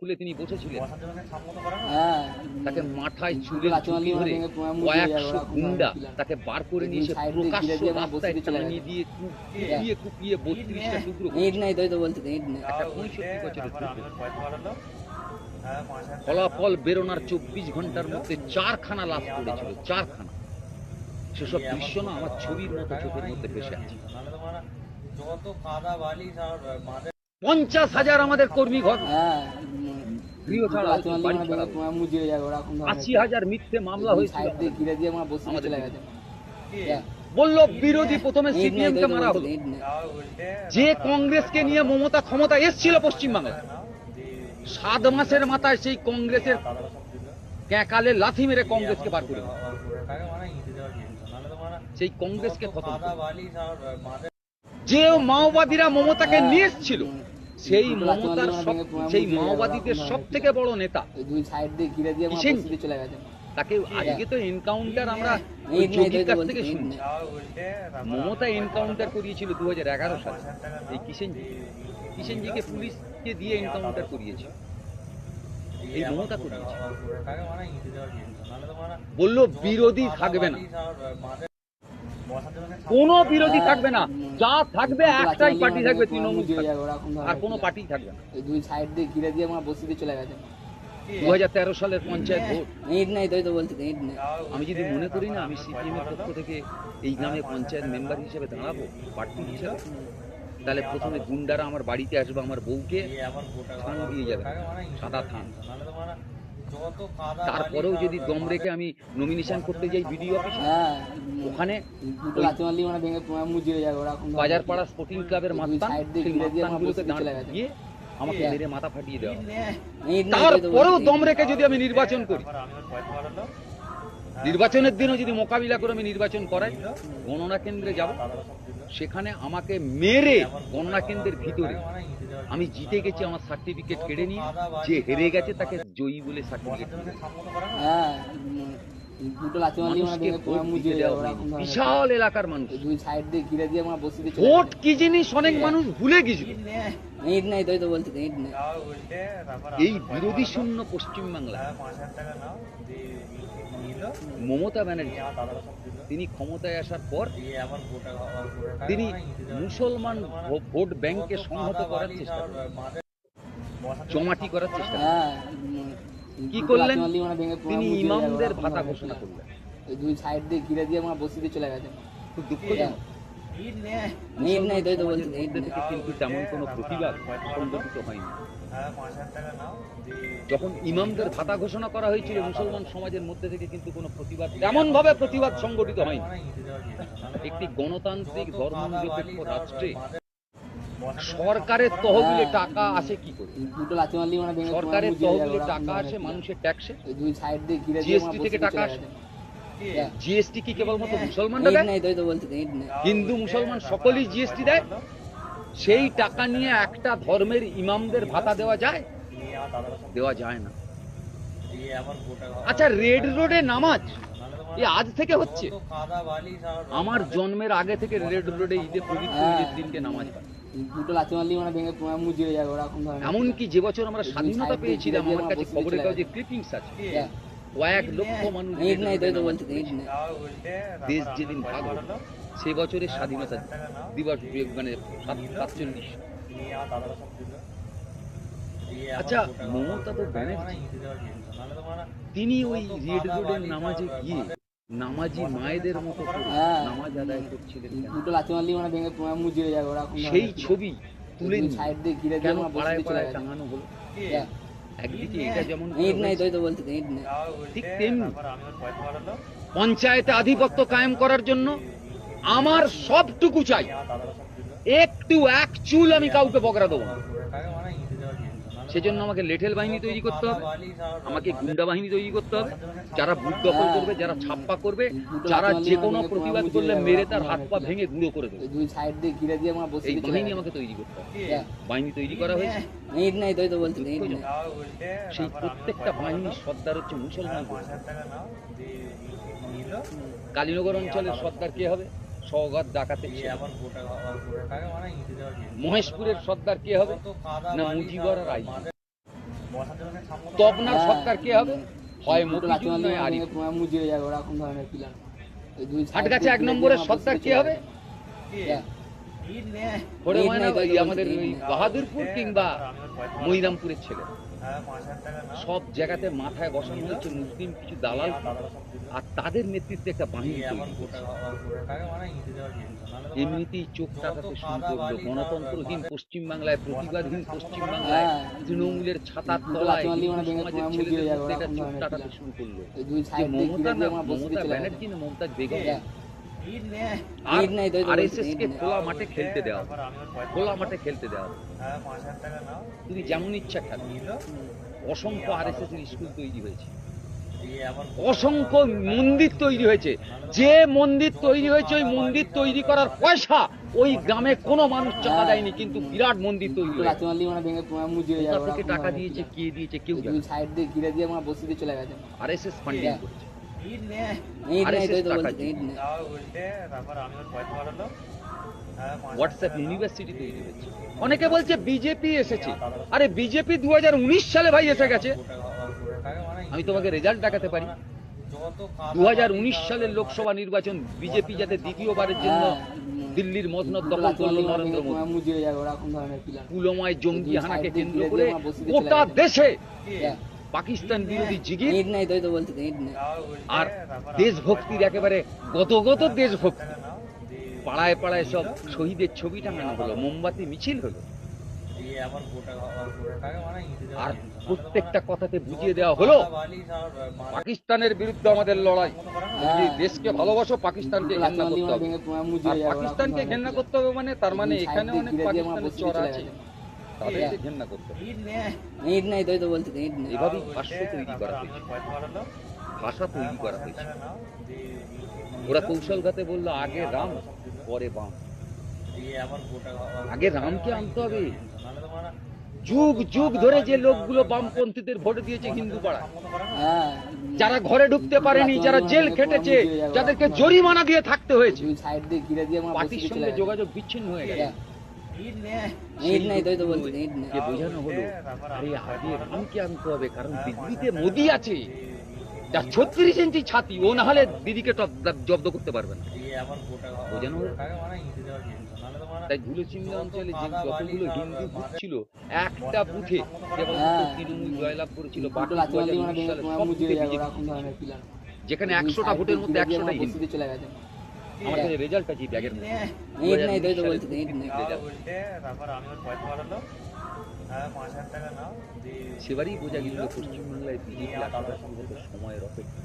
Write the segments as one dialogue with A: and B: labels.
A: খুলে তিনি বসেছিলেন,
B: হ্যাঁ
A: তাকে মাথায় চুলের চুটি ধরে কয়েকশো গুন্ডা তাকে বার করে নিয়ে এসে প্রকাশ্য রাস্তায় টানিয়ে দিয়ে কুপিয়ে কুপিয়ে 32টা টুকরো করে।
B: ইট নাই তাই তো বলতে ইট নাই।
A: একটা 65 বছরের যুবক। ফলাফল বেরোনার 24 ঘন্টার মধ্যে 4খানা লাশ পড়েছিল, 4খানা। সেসব দৃশ্য না আমার ছবির মতো চোখের মধ্যে ভেসে আছে। 50,000 আমাদের কর্মী ঘর
B: হ্যাঁ
A: গৃহ ছাড়া হয়েছে, বাড়ি ছাড়া হয়েছে।
B: মুজিয়ে যাবে ওরকম
A: 80,000 মিথ্যে মামলা হয়েছিল
B: সাইড দিয়ে ঘিরে দিয়ে আমার বসে
A: আমাদের
B: চলে গেছে।
A: বলল বিরোধী প্রথমে সিপিএম কে মারা হলো। যে কংগ্রেসকে নিয়ে মমতা ক্ষমতা এসেছিল পশ্চিমবাংলায়, 7 মাসের মাথায় সেই কংগ্রেসের ক্যাকালে লাথি মেরে কংগ্রেসকে বার করে দিল। সেই কংগ্রেসকে খতম করে। যে মাওবাদীরা মমতাকে নিয়ে এসেছিল, সেই মমতার সেই মাওবাদীদের সব থেকে বড় নেতা
B: দুই সাইড দিয়ে ঘিরে দিয়ে আমার
A: কিসেন?
B: বসে চলে গেছে।
A: তাকে আজকে তো এনকাউন্টার আমরা ওই যোগীর কাছ থেকে শুনছি। মমতা এনকাউন্টার করিয়েছিল 2011 সালে এই কিষেনজিকে পুলিশকে দিয়ে এনকাউন্টার করিয়েছে, এই মমতা করিয়েছে। বলল বিরোধী থাকবে না, কোনো বিরোধী থাকবে না, যা থাকবে একটাই পার্টি থাকবে, তৃণমূল থাকবে, আর কোনো পার্টি থাকবে না।
B: দুই সাইড দিয়ে ঘিরে দিয়ে আমার বসে চলে গেছে।
A: 2013 সালের পঞ্চায়েত ভোট,
B: ইট নাই তাই তো বলতে ইট নাই।
A: আমি যদি মনে করি না আমি সিপিএম এর পক্ষ থেকে এই গ্রামে পঞ্চায়েত মেম্বার হিসেবে দাঁড়াবো, প্রার্থী হিসেবে, তাহলে প্রথমে গুন্ডারা আমার বাড়িতে আসবে, আমার বউকে থান দিয়ে যাবে, সাদা থান। তারপরেও যদি দম রেখে আমি নমিনেশন করতে যাই বিডিও অফিসে,
B: হ্যাঁ
A: ওখানে
B: দুটো লাথি মারলি মানে ভেঙে মুজিয়ে যাবে ওরকম।
A: বাজারপাড়া স্পোর্টিং ক্লাবের মাস্তান,
B: সাইড দিয়ে
A: সেই
B: ঘিরে দিয়ে আমার
A: মাস্তানগুলোকে
B: বসে চলে
A: দাঁড়
B: গেছে।
A: দিয়ে আমাকে মেরে মাথা ফাটিয়ে দেওয়া হবে।
B: ইট নাই তাই তো
A: তারপরেও
B: বলতে
A: দম রেখে যদি আমি নির্বাচন করি, নির্বাচনের দিনও যদি মোকাবিলা করে আমি নির্বাচন করাই, গণনা কেন্দ্রে যাব, সেখানে আমাকে মেরে গণনা কেন্দ্রের ভিতরে আমি জিতে গেছি আমার সার্টিফিকেট কেড়ে নিয়ে, যে হেরে গেছে তাকে জয়ী বলে সার্টিফিকেট দিবে।
B: হ্যাঁ দুটো লাথি মারলি মানে
A: মানুষকে
B: ভেঙে
A: ভোট
B: মুজিয়ে
A: দিতে
B: যাবে
A: দেওয়া
B: ওরকম।
A: হয়নি। বিশাল এলাকার মানুষ,
B: দুই সাইড দিয়ে ঘিরে দিয়ে আমার বসে চলে
A: ভোট কি জিনিস অনেক মানুষ ভুলে গেছিল।
B: ইট নাই তাই তো বলতে ইট নাই।
A: এই বিরোধী শূন্য পশ্চিমবাংলায় মমতা ব্যানার্জি তিনি ক্ষমতায় আসার পর তিনি মুসলমান ভোট ব্যাংককে সংহত করার চেষ্টা করলেন, জমাটি করার চেষ্টা করলেন।
B: হ্যাঁ
A: কি করলেন? তিনি ইমামদের ভাতা ঘোষণা করলেন।
B: দুই সাইড দিয়ে ঘিরে দিয়ে আমার বসে চলে গেছে।
A: খুব দুঃখজনক।
B: ইট নাই তাই তো
A: সমাজের
B: বলতে
A: মধ্যে থেকে কিন্তু তেমন কোনো প্রতিবাদ সংগঠিত হয়নি। যখন ইমামদের ভাতা ঘোষণা করা হয়েছিল, মুসলমান সমাজের মধ্যে থেকে কিন্তু কোনো প্রতিবাদ তেমন ভাবে প্রতিবাদ সংগঠিত হয়নি। একটি গণতান্ত্রিক ধর্মনিরপেক্ষ রাষ্ট্রে সরকারের তহবিলে টাকা আসে কি করে?
B: দুটো লাথি মারলি মানে ভেঙে
A: সরকারের তহবিলে টাকা আসে মানুষের ট্যাক্সে,
B: দুই সাইড দিয়ে ঘিরে দিয়ে
A: জিএসটি
B: আমার
A: থেকে
B: বসে
A: টাকা
B: চলে
A: আসে।
B: গেছে।
A: জিএসটি কি কেবলমাত্র মুসলমানরা
B: ইট
A: দেয়?
B: নাই তাই তো বলতে ইট নাই।
A: হিন্দু মুসলমান সকলেই জিএসটি দেয়। সেই টাকা নিয়ে একটা ধর্মের ইমামদের ভাতা দেওয়া যায়? দেওয়া যায় না। আচ্ছা, রেড রোডে নামাজ আজ থেকে হচ্ছে? আমার জন্মের আগে থেকে রেড রোডে ঈদে পবিত্র ঈদের দিনকে নামাজ হয়।
B: দুটো লাথি মারলি মানে ভেঙে মুজিয়ে যাবে ওরকম।
A: এমনকি যে বছর আমরা স্বাধীনতা পেয়েছিলাম, আমার কাছে খবরের কাগজে ক্লিপিংস আছে, কয়েক লক্ষ মানুষ
B: ইট নাই তাই তো বলতে ইট নাই।
A: দেশ যেদিন ভাগ হলো সেই বছরের স্বাধীনতা দিবস, মানে 47। আচ্ছা, মমতা তো ব্যানার্জি তিনি ওই রেড রোডের নামাজে গিয়ে নামাজি মায়েদের মতো করে নামাজ আদায় করছিলেন কেন?
B: দুটো লাথি মারলি মানে ভেঙে মুজিয়ে যাবে ওরকম।
A: সেই ছবি তুলে নিয়ে
B: সাইড দিয়ে ঘিরে দিয়ে
A: কেন
B: আমার বসে
A: পাড়ায়
B: চলে
A: পাড়ায়
B: গেছে।
A: টাঙানো হলো? একদিকে এটা যেমন
B: ইট নাই তাই তো বলতে ইট নাই।
A: ঠিক তেমনি পঞ্চায়েতে আধিপত্য কায়েম করার জন্য আমার সবটুকু চাই, একটু এক চুল আমি কাউকে বকরা দেবো না। সেজন্য আমাকে লেঠেল বাহিনী তৈরি করতে হবে, আমাকে গুন্ডা বাহিনী তৈরি করতে হবে, যারা বুথ দখল করবে, যারা ছাপ্পা করবে, যারা যে কোনো প্রতিবাদ করলে মেরে তার হাত পা ভেঙে গুঁড়ো করে দেবে।
B: দুই সাইড দিয়ে ঘিরে দিয়ে আমার বসে
A: এই
B: চলে
A: বাহিনী
B: গেছে।
A: আমাকে তৈরি করতে হবে। বাহিনী তৈরি করা হয়েছে।
B: ইট নাই তাই তো বলতে ইট নাই।
A: সেই প্রত্যেকটা বাহিনীর সর্দার হচ্ছে মুসলমান। কালীনগর অঞ্চলের সর্দার কে হবে? সওগাত ডাকাতের ছেলে। মহেশপুরের সর্দার কে হবে? না মুজিবর আর আই। তবনার সরকার কে হবে? হয়
B: দুটো লাথি
A: মফিজুল
B: মারলে
A: নয় আরিফ।
B: তোমার মুজে হয়ে যাবে ওরকম ধরনের প্ল্যান। ওই দুই
A: হাট গাছে এক নম্বরের সর্দার কে হবে? পরে
B: ঈদ
A: হয়
B: নাই
A: না
B: তো
A: ওই
B: বলছি,
A: আমাদের
B: ঈদ
A: ওই
B: নাই।
A: বাহাদুরপুর কিংবা মইরামপুরের ছেলে। সব জায়গাতে মাথায় বসানো হয়েছে মুসলিম কিছু দালাল, আর তাদের নেতৃত্বে একটা বাহিনী তৈরি করছে। এমনিতেই চোখ টাকাতে শুরু করলো গণতন্ত্রহীন পশ্চিমবাংলায়, প্রতিবাদহীন পশ্চিমবাংলায়
B: হ্যাঁ।
A: তৃণমূলের ছাতার
B: দুটো
A: তলায়
B: লাথি মারলে
A: হিন্দু
B: মানে ভেঙে
A: সমাজের
B: তোমার মুজে
A: ছেলেদের
B: হয়ে যাবে
A: মধ্যে এটা
B: ওরকম
A: চোখ
B: ধরনের
A: টাকাতে
B: প্ল্যান।
A: শুরু করলো
B: ওই দুই
A: যে
B: সাইড দিয়ে
A: মমতা
B: ঘিরে
A: না,
B: দিয়ে আমার বসিতে
A: মমতা
B: চলে
A: ব্যানার্জি না মমতা বেগম
B: গেছে।
A: আর
B: ঈদ নাই তো এই তো বলছি,
A: আরএসএস
B: ঈদ
A: কে
B: নাই।
A: খোলা মাঠে খেলতে দেওয়া হবে। খোলা মাঠে খেলতে দেওয়া হবে। তুমি যেমন ইচ্ছা খেলো। অসংখ্য আরএসএস এর স্কুল তৈরি হয়েছে, অসংখ্য মন্দির তৈরি হয়েছে। যে মন্দির তৈরি হয়েছে ওই মন্দির তৈরি করার পয়সা ওই গ্রামে কোনো মানুষ চাঁদা দেয়নি, কিন্তু বিরাট মন্দির তৈরি
B: দুটো
A: হয়েছে।
B: লাথি মারলে মানে ভেঙে তোমার মুজে হয়ে
A: কোথা
B: যাবে
A: থেকে
B: ওরকম
A: টাকা
B: ধরনের
A: দিয়েছে,
B: প্ল্যান।
A: কে দিয়েছে কেউ
B: ওই
A: জানে
B: দুই
A: না।
B: সাইড দিয়ে ঘিরে দিয়ে আমার বসিতে চলে গেছে।
A: আরএসএস ফান্ডিং করেছে।
B: ঈদ নাই তো এই তো
A: টাকা
B: বলছি,
A: দিয়ে।
B: ঈদ নাই।
A: হোয়াটসঅ্যাপ ইউনিভার্সিটি তৈরি হয়েছে। অনেকে বলছে বিজেপি এসেছে। আরে বিজেপি 2019 সালে ভাই এসে গেছে। আমি তোমাকে রেজাল্ট দেখাতে পারি। 2019 সালের লোকসভা নির্বাচন বিজেপি যাতে দ্বিতীয়বারের জন্য দিল্লির মসনদ
B: দুটো
A: দখল
B: লাথি
A: করলো
B: মারলে মানে
A: নরেন্দ্র
B: ভেঙে
A: মোদী।
B: তোমার মুজে হয়ে যাবে ওরকম ধরনের প্ল্যান।
A: পুলওয়ামায় জঙ্গি
B: দুই
A: হানাকে
B: সাইড দিয়ে
A: কেন্দ্র
B: ঘিরে
A: করে
B: দিয়ে আমার বসিতে চলে
A: গোটা
B: গেছে।
A: দেশে পাকিস্তান বিরোধী জিগির
B: ঈদ নাই তো এই তো বলছি, ঈদ নাই।
A: আর দেশভক্তির একেবারে গতগত দেশভক্তি। পাড়ায় পাড়ায় সব শহীদের ছবি টাঙানো হলো, মোমবাতি মিছিল হলো, আর প্রত্যেকটা কথাতে বুঝিয়ে দেওয়া হলো পাকিস্তানের বিরুদ্ধে আমাদের লড়াই। যদি দেশকে ভালোবাসো পাকিস্তানকে
B: দুটো লাথি
A: ঘেন্না
B: মারলে
A: করতে
B: মানে
A: হবে।
B: ভেঙে তোমার মুজে
A: আর
B: হয়ে যাবে
A: পাকিস্তানকে
B: ওরকম
A: ঘেন্না
B: ধরনের
A: করতে হবে মানে তার মানে
B: দুই সাইড
A: এখানে
B: দিয়ে
A: অনেক
B: ঘিরে দিয়ে আমার
A: পাকিস্তানের
B: বসিতে
A: চর
B: চলে
A: আছে,
B: গেছে।
A: তাদেরকে ঘেন্না করতে হবে।
B: ঈদ নাই তো এই তো বলছি, ঈদ নাই।
A: এভাবেই ভাষ্য তৈরি করা হয়েছে, ভাষা তৈরি করা হয়েছে। ওরা কৌশলঘাতে বললো আগে রাম পরে বাম। আগে রামকে আনতে হবে। যুগ যুগ ধরে যে লোকগুলো বামপন্থীদের ভোট দিয়েছে হিন্দু পাড়ায়,
B: হ্যাঁ।
A: যারা ঘরে ঢুকতে পারেনি, যারা জেল খেটেছে, যাদেরকে জরিমানা দিয়ে থাকতে হয়েছে,
B: দুই সাইড দিয়ে ঘিরে দিয়ে আমার
A: পার্টির
B: বসিতে চলে
A: সঙ্গে
B: গেছে।
A: যোগাযোগ বিচ্ছিন্ন হয়ে গেছে।
B: ঈদ নাই তো এই তো বলছি, ঈদ নাই।
A: কে বোঝানো হলো আরে আগে রামকে আনতে হবে, কারণ দিল্লিতে মোদি আছে যার 36 ইঞ্চি ছাতি, ও না হলে দিদিকে জব্দ করতে পারবে না। বোঝানো হলো। তাই ধুলোচিমলা অঞ্চলে যে যতগুলো হিন্দু বুথ ছিল, একটা বুথে যেমন তৃণমূল জয়লাভ করেছিল, বাকি
B: দুটো লাথি মারলে মানে
A: 2019
B: ভেঙে
A: সালে
B: তোমার
A: সব
B: মুজে
A: বুথে
B: হয়ে যাবে
A: বিজেপি
B: ওরকম ধরনের প্ল্যান।
A: যেখানে
B: দুই
A: 100টা
B: সাইড
A: ভোটের
B: দিয়ে
A: মধ্যে
B: ঘিরে দিয়ে
A: 100টাই
B: আমার
A: হিন্দু।
B: বসিতে চলে গেছে।
A: আমার কাছে রেজাল্ট আছে ব্যাগের মধ্যে।
B: ঈদ নাই তো এই তো
A: 2019
B: বলছি, ঈদ নাই।
A: সালের সেবারই বোঝা গেছিল পশ্চিমবাংলায় বিজেপি আসার শুরু সময়ের অপেক্ষা।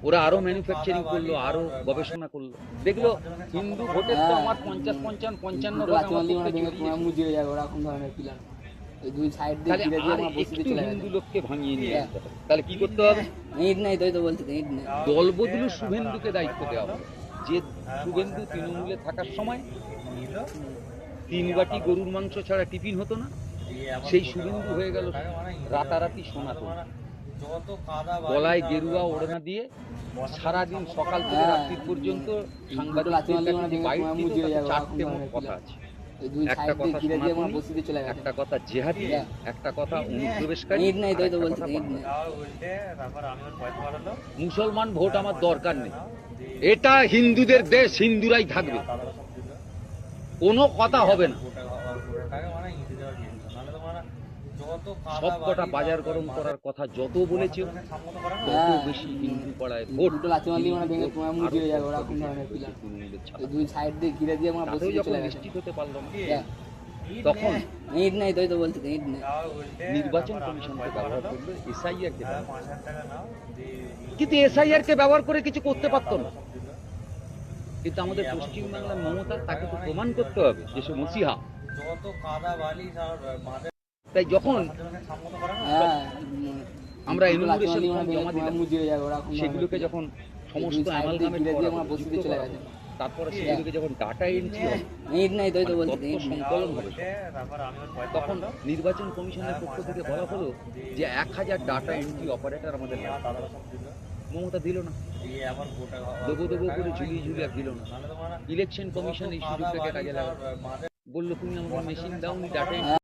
A: ওরা আরো ম্যানুফ্যাকচারিং করলো, আরো গবেষণা করলো, দেখলো হিন্দু ভোটের তো আমার 50-55-55
B: দুটো
A: ভাগ
B: লাথি
A: আমার
B: মারলে মানে
A: পক্ষে
B: ভেঙে
A: চলে
B: তোমার
A: গেছে।
B: মুজে হয়ে যাবে ওরকম ধরনের প্ল্যান। ওই দুই সাইড দিয়ে
A: তাহলে
B: ঘিরে দিয়ে
A: আর
B: আমার বসিতে
A: একটু
B: চলে
A: হিন্দু
B: গেছে।
A: লোককে ভাঙিয়ে নিয়ে আসতে হবে। তাহলে কি করতে হবে?
B: ঈদ নাই তো এই তো বলছি, ঈদ নাই।
A: দল বদলু শুভেন্দুকে দায়িত্ব দেওয়া হলো। যে শুভেন্দু তৃণমূলে থাকার সময় 3 বাটি গরুর মাংস ছাড়া টিফিন হতো না, সেই শুভেন্দু হয়ে গেল রাতারাতি সনাতন। গলায় গেরুয়া ওড়না দিয়ে সারাদিন সকাল থেকে রাত্রি পর্যন্ত সাংবাদিকদের কাছে যে বাইট দিত, তাতে 4টে মোট কথা আছে।
B: ওই দুই
A: একটা
B: সাইড দিয়ে
A: কথা
B: ঘিরে দিয়ে আমার
A: সনাতনী,
B: বসিতে চলে গেছে।
A: একটা কথা জেহাদি, একটা কথা অনুপ্রবেশকারী,
B: ঈদ নাই তো এই তো
A: আর একটা
B: বলছি,
A: কথা
B: ঈদ নাই।
A: পাপাচার। মুসলমান ভোট আমার দরকার নেই, এটা হিন্দুদের দেশ, হিন্দুরাই থাকবে, কোনো কথা হবে না। সব কটা বাজার গরম করার কথা যত বলেছে, তত বেশি হিন্দু পাড়ায় ভোট।
B: দুটো লাথি মারলে মানে ভেঙে
A: হিন্দু
B: তোমার
A: ভোট
B: মুজে হয়ে যাবে
A: আরো
B: ওরকম ধরনের
A: বেশি
B: প্ল্যান।
A: তৃণমূলের ছাড়া।
B: ওই দুই সাইড দিয়ে ঘিরে দিয়ে আমার
A: তাতেও
B: বসিতে
A: যখন
B: চলে গেছে।
A: নিশ্চিত হতে পারলো না,
B: হ্যাঁ।
A: তখন
B: ঈদ নাই তো এই তো বলছি, ঈদ নাই।
A: নির্বাচন কমিশনকে ব্যবহার করলো, এসআইআর কে ব্যবহার করলো। কিন্তু এসআইআর কে ব্যবহার করে কিছু করতে পারতো না। কিন্তু আমাদের পশ্চিমবাংলার মমতা, তাকে তো প্রমাণ করতে হবে যে সে মসিহা। তাই যখন
B: হ্যাঁ।
A: আমরা
B: দুটো লাথি
A: এনুমারেশন
B: মারলে মানে
A: ফর্ম
B: ভেঙে
A: জমা
B: তোমার
A: দিলাম,
B: মুজে হয়ে যাবে ওরকম ধরনের
A: সেগুলোকে
B: প্ল্যান।
A: যখন
B: দুই
A: সমস্ত
B: সাইড দিয়ে
A: অ্যামালগামেট
B: ঘিরে দিয়ে
A: করা
B: আমার
A: হলো,
B: বসিতে
A: যুক্ত
B: চলে
A: করা
B: গেছে।
A: হলো, তারপরে সেগুলোকে যখন ডাটা এন্ট্রি হবে,
B: ঈদ নাই তো এই তো বলছি,
A: তথ্য
B: ঈদ নাই।
A: সংকলন হবে, তখন নির্বাচন কমিশনের পক্ষ থেকে বলা হলো যে 1000 ডাটা এন্ট্রি অপারেটর আমাদের লাগবে। মমতা দিল না, দেবো দেবো করে ঝুলিয়ে ঝুলিয়ে দিল না। ইলেকশন কমিশন এই সুযোগটাকে কাজে লাগালো, বললো তুমি আমাকে মেশিন দাও, ডাটা